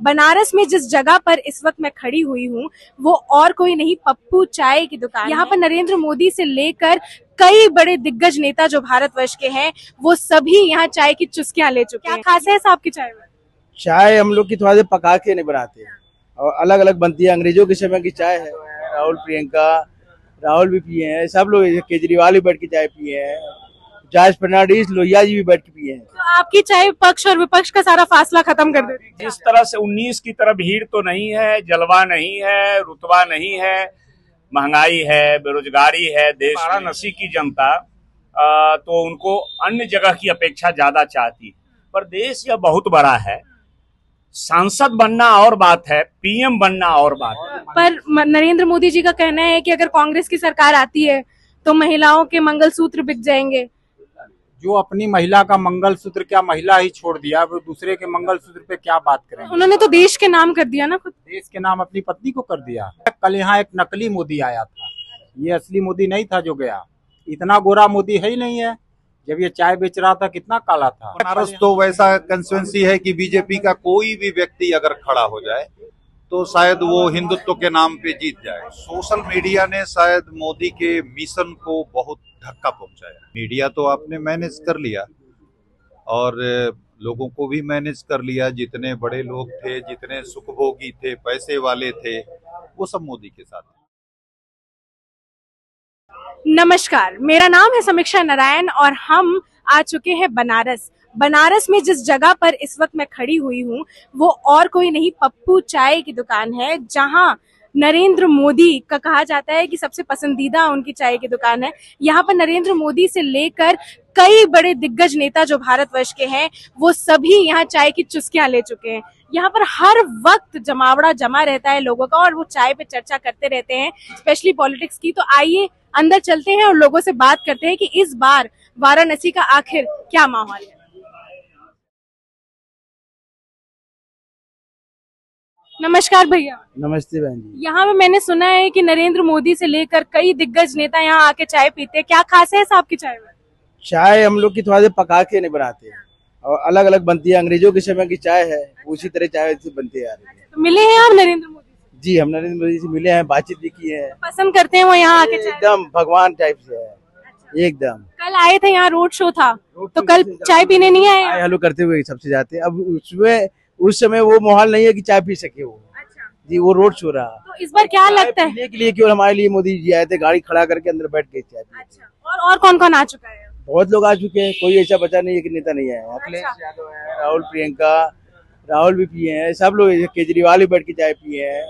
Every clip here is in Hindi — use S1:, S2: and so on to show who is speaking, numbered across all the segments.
S1: बनारस में जिस जगह पर इस वक्त मैं खड़ी हुई हूँ वो और कोई नहीं, पप्पू चाय की दुकान। यहाँ पर नरेंद्र मोदी से लेकर कई बड़े दिग्गज नेता जो भारतवर्ष के हैं वो सभी यहाँ चाय की चुस्कियां ले चुके हैं। क्या खास है साहब की चाय में?
S2: चाय हम लोग की थोड़ा देर पका के नहीं बनाते हैं और अलग अलग बनती है। अंग्रेजों के समय की चाय है। राहुल प्रियंका राहुल भी पिए हैं, सब लोग, केजरीवाल भी बैठ के चाय पिए हैं, जॉर्ज फर्नांडिस लोहिया जी भी बैठ के पिए हैं।
S1: तो आपकी चाय पक्ष और विपक्ष का सारा फासला खत्म कर देती है।
S3: जिस तरह से 19 की तरह भीड़ तो नहीं है, जलवा नहीं है, रुतबा नहीं है, महंगाई है, बेरोजगारी है देश। वाराणसी की जनता तो उनको अन्य जगह की अपेक्षा ज्यादा चाहती, पर देश यह बहुत बड़ा है। सांसद बनना और बात है, पीएम बनना और बात है।
S1: पर नरेंद्र मोदी जी का कहना है कि अगर कांग्रेस की सरकार आती है तो महिलाओं के मंगलसूत्र बिक जाएंगे।
S4: जो अपनी महिला का मंगलसूत्र, क्या महिला ही छोड़ दिया, वो दूसरे के मंगलसूत्र पे क्या बात करेंगे?
S1: उन्होंने तो देश के नाम कर दिया ना, खुद
S4: देश के नाम अपनी पत्नी को कर दिया। कल यहाँ एक नकली मोदी आया था, ये असली मोदी नहीं था जो गया। इतना गोरा मोदी है ही नहीं है। जब ये चाय बेच रहा था कितना काला था।
S5: बनारस तो वैसा कंस्टिट्यूंसी है कि बीजेपी का कोई भी व्यक्ति अगर खड़ा हो जाए तो शायद वो हिंदुत्व के नाम पे जीत जाए। सोशल मीडिया ने शायद मोदी के मिशन को बहुत धक्का पहुंचाया। मीडिया तो आपने मैनेज कर लिया और लोगों को भी मैनेज कर लिया। जितने बड़े लोग थे, जितने सुखभोगी थे, पैसे वाले थे, वो सब मोदी के साथ।
S1: नमस्कार, मेरा नाम है समीक्षा नारायण और हम आ चुके हैं बनारस में जिस जगह पर इस वक्त मैं खड़ी हुई हूँ वो और कोई नहीं, पप्पू चाय की दुकान है, जहां नरेंद्र मोदी का कहा जाता है कि सबसे पसंदीदा उनकी चाय की दुकान है। यहाँ पर नरेंद्र मोदी से लेकर कई बड़े दिग्गज नेता जो भारतवर्ष के हैं वो सभी यहाँ चाय की चुस्कियां ले चुके हैं। यहाँ पर हर वक्त जमावड़ा जमा रहता है लोगों का और वो चाय पे चर्चा करते रहते हैं, स्पेशली पॉलिटिक्स की। तो आइए अंदर चलते हैं और लोगों से बात करते हैं कि इस बार वाराणसी का आखिर क्या माहौल है। नमस्कार भैया।
S2: नमस्ते बहन जी।
S1: यहाँ पे मैंने सुना है कि नरेंद्र मोदी से लेकर कई दिग्गज नेता यहाँ आके चाय पीते हैं। क्या खास है साहब की चाय में?
S2: चाय हम लोग की थोड़ा देर पका के नहीं बनाते हैं और अलग अलग बनती है। अंग्रेजों के समय की चाय है, उसी तरह चाय बनती है।
S1: तो मिले हैं आप नरेंद्र मोदी से?
S2: जी, हम नरेंद्र मोदी से मिले हैं, बातचीत भी की है।
S1: पसंद करते हैं वो यहाँ आके चाय?
S2: एकदम भगवान टाइप से है, एकदम।
S1: कल आए थे यहाँ, रोड शो था, तो कल चाय पीने नहीं आए?
S2: चाय हेलो करते हुए सबसे जाते हैं। अब उसमें उस समय वो माहौल नहीं है कि चाय पी सके वो।
S1: अच्छा।
S2: जी, वो रोड शो रहा।
S1: तो इस बार क्या लगता है?
S2: पीने के लिए केवल हमारे लिए मोदी जी आए थे, गाड़ी खड़ा करके अंदर बैठ के चाय पी।
S1: अच्छा, और कौन कौन आ चुका है?
S2: बहुत लोग आ चुके हैं, कोई ऐसा बचा नहीं है कि नेता नहीं आया। अखिलेश यादव है, राहुल प्रियंका राहुल भी पिए हैं, सब लोग, केजरीवाल भी बैठ के चाय पिए हैं,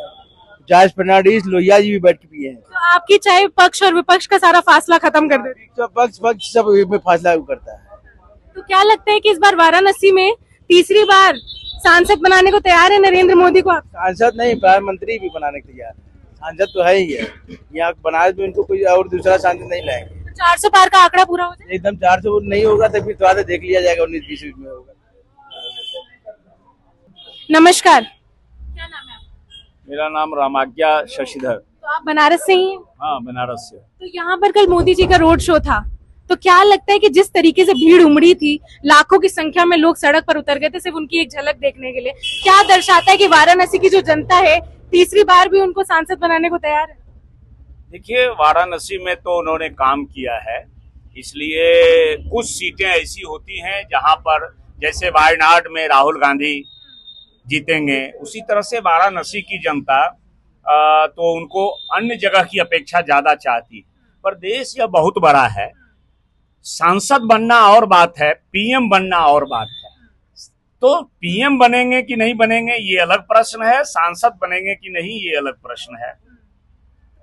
S2: जॉर्ज फर्नांडिस लोहिया जी भी बैठ के पिए हैं।
S1: तो आपकी चाय पक्ष और विपक्ष का सारा फासला खत्म कर देती है।
S2: तो पक्ष सब में फासला करता है।
S1: तो क्या लगता है कि इस बार वाराणसी में तीसरी बार सांसद बनाने को तैयार है नरेंद्र मोदी को?
S2: सांसद नहीं, प्रधानमंत्री भी बनाने के तैयार है। सांसद तो है ही है, यहाँ बनारस में इनको कोई और दूसरा सांसद नहीं लाएंगे।
S1: 400 पार का आंकड़ा पूरा हो जाए?
S2: एकदम 400 नहीं होगा तो फिर थोड़ा सा देख लिया जाएगा, 19-20 में होगा।
S1: नमस्कार, क्या नाम है आपका?
S3: मेरा नाम रामाज्ञा शशिधर।
S1: तो आप बनारस से ही हैं?
S3: हाँ, बनारस से।
S1: तो यहाँ पर कल मोदी जी का रोड शो था, तो क्या लगता है कि जिस तरीके से भीड़ उमड़ी थी, लाखों की संख्या में लोग सड़क पर उतर गए थे सिर्फ उनकी एक झलक देखने के लिए, क्या दर्शाता है कि वाराणसी की जो जनता है तीसरी बार भी उनको सांसद बनाने को तैयार है?
S3: देखिए, वाराणसी में तो उन्होंने काम किया है, इसलिए कुछ सीटें ऐसी होती हैं जहां पर, जैसे वायनाड में राहुल गांधी जीतेंगे, उसी तरह से वाराणसी की जनता तो उनको अन्य जगह की अपेक्षा ज्यादा चाहती, पर देश यह बहुत बड़ा है। सांसद बनना और बात है, पीएम बनना और बात है। तो पीएम बनेंगे कि नहीं बनेंगे ये अलग प्रश्न है, सांसद बनेंगे कि नहीं ये अलग प्रश्न है।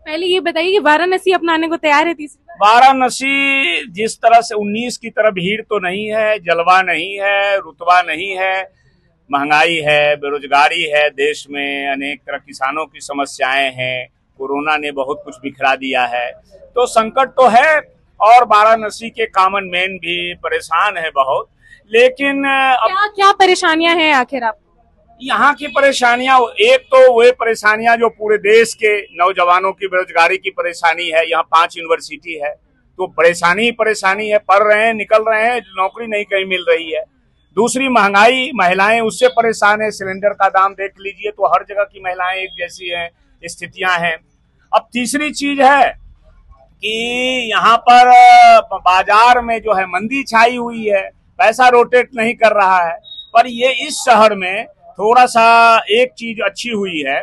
S1: पहले ये बताइए कि वाराणसी अपनाने को तैयार है तीसरी बार?
S3: वाराणसी जिस तरह से 19 की तरह भीड़ तो नहीं है, जलवा नहीं है, रुतबा नहीं है, महंगाई है, बेरोजगारी है देश में, अनेक तरह किसानों की समस्याएं हैं, कोरोना ने बहुत कुछ बिखरा दिया है, तो संकट तो है। और वाराणसी के कॉमन मैन भी परेशान है बहुत, लेकिन
S1: क्या परेशानियां हैं आखिर आप?
S3: यहाँ की परेशानियां, एक तो वे परेशानियां जो पूरे देश के नौजवानों की बेरोजगारी की परेशानी है। यहाँ 5 यूनिवर्सिटी है, तो परेशानी ही परेशानी है, पढ़ रहे हैं, निकल रहे हैं, नौकरी नहीं कहीं मिल रही है। दूसरी महंगाई, महिलाएं उससे परेशान है। सिलेंडर का दाम देख लीजिए तो हर जगह की महिलाएं एक जैसी हैं, स्थितियां हैं। अब तीसरी चीज है कि यहाँ पर बाजार में जो है मंदी छाई हुई है, पैसा रोटेट नहीं कर रहा है। पर ये इस शहर में थोड़ा सा एक चीज अच्छी हुई है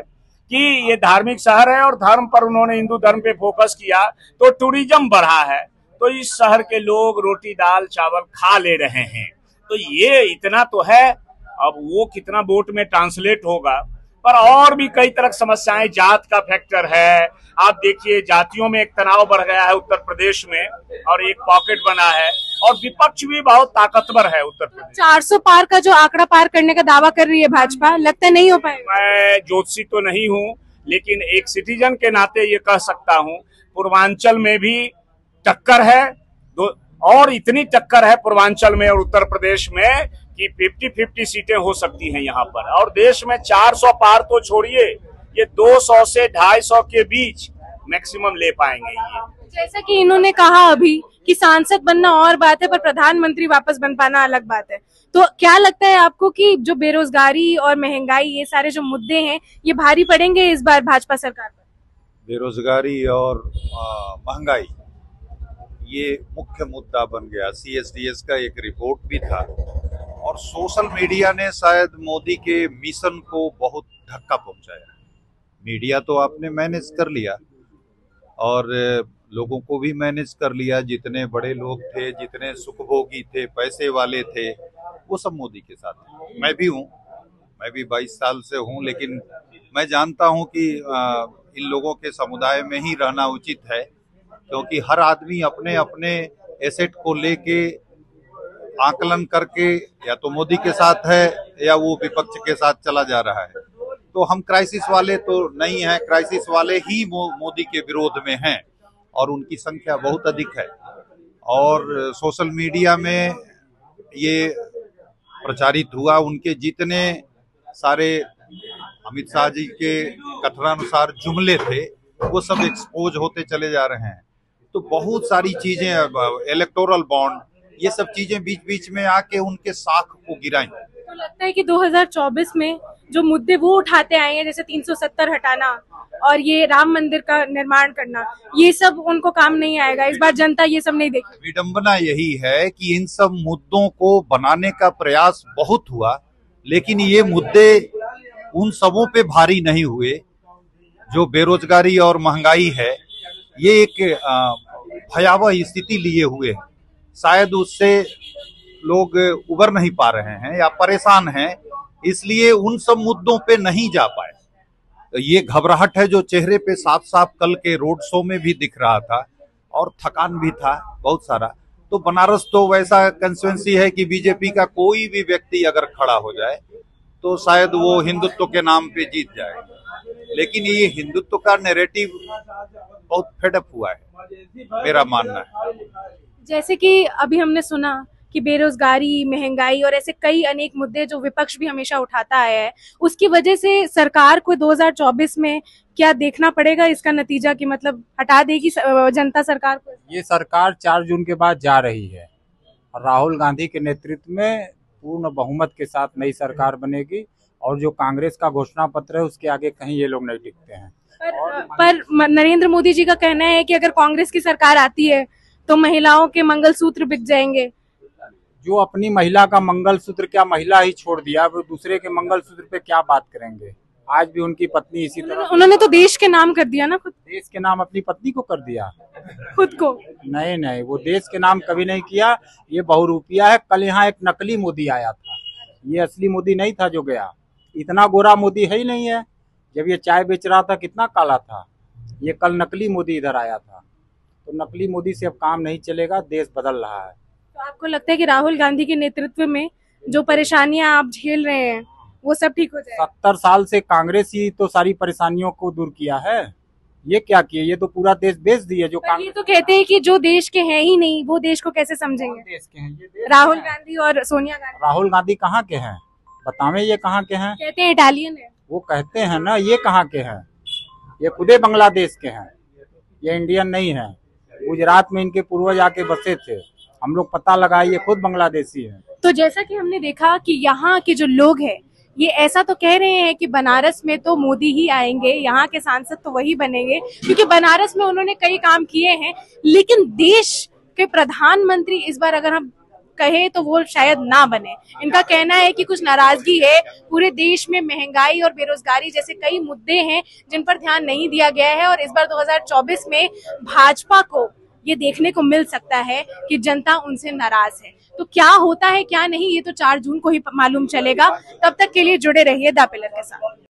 S3: कि ये धार्मिक शहर है और धर्म पर उन्होंने, हिंदू धर्म पे फोकस किया तो टूरिज्म बढ़ा है, तो इस शहर के लोग रोटी दाल चावल खा ले रहे हैं। तो ये इतना तो है। अब वो कितना वोट में ट्रांसलेट होगा, पर और भी कई तरह की समस्याएं, जात का फैक्टर है। आप देखिए जातियों में एक तनाव बढ़ गया है उत्तर प्रदेश में और एक पॉकेट बना है, और विपक्ष भी बहुत ताकतवर है उत्तर प्रदेश।
S1: 400 पार का जो आंकड़ा पार करने का दावा कर रही है भाजपा, लगता नहीं हो पाएगा।
S3: मैं ज्योतिषी तो नहीं हूँ, लेकिन एक सिटीजन के नाते ये कह सकता हूँ पूर्वांचल में भी टक्कर है, और इतनी टक्कर है पूर्वांचल में और उत्तर प्रदेश में कि 50-50 सीटें हो सकती हैं यहाँ पर। और देश में 400 पार तो छोड़िए, ये 200 से 250 के बीच मैक्सिमम ले पाएंगे ये।
S1: जैसा कि इन्होंने कहा अभी कि सांसद बनना और बात है, पर प्रधानमंत्री वापस बन पाना अलग बात है। तो क्या लगता है आपको कि जो बेरोजगारी और महंगाई, ये सारे जो मुद्दे हैं, ये भारी पड़ेंगे इस बार भाजपा सरकार पर?
S5: बेरोजगारी और महंगाई ये मुख्य मुद्दा बन गया। CSDS का एक रिपोर्ट भी था, और सोशल मीडिया ने शायद मोदी के मिशन को बहुत धक्का पहुंचाया। मीडिया तो आपने मैनेज कर लिया और लोगों को भी मैनेज कर लिया। जितने बड़े लोग थे, जितने सुखभोगी थे, पैसे वाले थे, वो सब मोदी के साथ थे। मैं भी हूँ, मैं भी 22 साल से हूँ, लेकिन मैं जानता हूँ कि इन लोगों के समुदाय में ही रहना उचित है, क्योंकि हर आदमी अपने अपने एसेट को लेके आकलन करके या तो मोदी के साथ है या वो विपक्ष के साथ चला जा रहा है। तो हम क्राइसिस वाले तो नहीं हैं, क्राइसिस वाले ही मोदी के विरोध में हैं, और उनकी संख्या बहुत अधिक है। और सोशल मीडिया में ये प्रचारित हुआ, उनके जितने सारे अमित शाह जी के कथनानुसार जुमले थे वो सब एक्सपोज होते चले जा रहे हैं। तो बहुत सारी चीजें, इलेक्टोरल बॉन्ड, ये सब चीजें बीच बीच में आके उनके साख को गिराई।
S1: तो लगता है कि 2024 में जो मुद्दे वो उठाते आए हैं, जैसे 370 हटाना और ये राम मंदिर का निर्माण करना, ये सब उनको काम नहीं आएगा। इस बार जनता ये सब नहीं देखेगी।
S5: विडंबना यही है कि इन सब मुद्दों को बनाने का प्रयास बहुत हुआ, लेकिन ये मुद्दे उन सबों पे भारी नहीं हुए। जो बेरोजगारी और महंगाई है, ये एक भयावह स्थिति लिए हुए है, शायद उससे लोग उबर नहीं पा रहे हैं या परेशान हैं, इसलिए उन सब मुद्दों पे नहीं जा पाए। तो ये घबराहट है जो चेहरे पे साफ साफ कल के रोड शो में भी दिख रहा था, और थकान भी था बहुत सारा। तो बनारस तो वैसा कंस्टिट्यूएंसी है कि बीजेपी का कोई भी व्यक्ति अगर खड़ा हो जाए तो शायद वो हिंदुत्व के नाम पे जीत जाए, लेकिन ये हिंदुत्व का नैरेटिव बहुत फेडअप हुआ है, मेरा मानना है।
S1: जैसे कि अभी हमने सुना कि बेरोजगारी, महंगाई और ऐसे कई अनेक मुद्दे जो विपक्ष भी हमेशा उठाता आया है, उसकी वजह से सरकार को 2024 में क्या देखना पड़ेगा इसका नतीजा, कि मतलब हटा देगी जनता सरकार को?
S4: ये सरकार 4 जून के बाद जा रही है, और राहुल गांधी के नेतृत्व में पूर्ण बहुमत के साथ नई सरकार बनेगी, और जो कांग्रेस का घोषणा पत्र है उसके आगे कहीं ये लोग नहीं टिकते हैं।
S1: पर नरेंद्र मोदी जी का कहना है कि अगर कांग्रेस की सरकार आती है तो महिलाओं के मंगलसूत्र बिक जाएंगे।
S4: जो अपनी महिला का मंगलसूत्र, क्या महिला ही छोड़ दिया, वो दूसरे के मंगलसूत्र पे क्या बात करेंगे? आज भी उनकी पत्नी इसी तरह,
S1: उन्होंने तो देश के नाम कर दिया ना, खुद
S4: देश के नाम अपनी पत्नी को कर दिया,
S1: खुद को
S4: नहीं नहीं, वो देश के नाम कभी नहीं किया। ये बहुरूपिया है। कल यहाँ एक नकली मोदी आया था, ये असली मोदी नहीं था जो गया। इतना गोरा मोदी है ही नहीं है। जब ये चाय बेच रहा था कितना काला था, ये कल नकली मोदी इधर आया था। तो नकली मोदी से अब काम नहीं चलेगा, देश बदल रहा है।
S1: तो आपको लगता है कि राहुल गांधी के नेतृत्व में जो परेशानियां आप झेल रहे हैं वो सब ठीक हो जाएगा?
S4: 70 साल से कांग्रेस ही तो सारी परेशानियों को दूर किया है। ये क्या किए? ये तो पूरा देश बेच दिए। जो
S1: ये तो कहते हैं कि जो देश के हैं ही नहीं, वो देश को कैसे समझेंगे?
S4: देश के हैं ये,
S1: राहुल गांधी और सोनिया गांधी।
S4: राहुल गांधी कहाँ के हैं बतावे? ये कहाँ के हैं?
S1: कहते हैं इटालियन है।
S4: वो कहते हैं ना, ये कहाँ के हैं? ये खुदे बांग्लादेश के हैं, ये इंडियन नहीं है। गुजरात में इनके पूर्वज आके बसे थे, हम लोग पता लगाए, ये खुद बांग्लादेशी है।
S1: तो जैसा कि हमने देखा कि यहाँ के जो लोग हैं ये ऐसा तो कह रहे हैं कि बनारस में तो मोदी ही आएंगे, यहाँ के सांसद तो वही बनेंगे, क्योंकि बनारस में उन्होंने कई काम किए हैं। लेकिन देश के प्रधानमंत्री इस बार अगर हम कहे तो वो शायद ना बने। इनका कहना है कि कुछ नाराजगी है, पूरे देश में महंगाई और बेरोजगारी जैसे कई मुद्दे हैं जिन पर ध्यान नहीं दिया गया है, और इस बार 2024 में भाजपा को ये देखने को मिल सकता है कि जनता उनसे नाराज है। तो क्या होता है क्या नहीं, ये तो 4 जून को ही मालूम चलेगा। तब तक के लिए जुड़े रहिए द पिलर के साथ।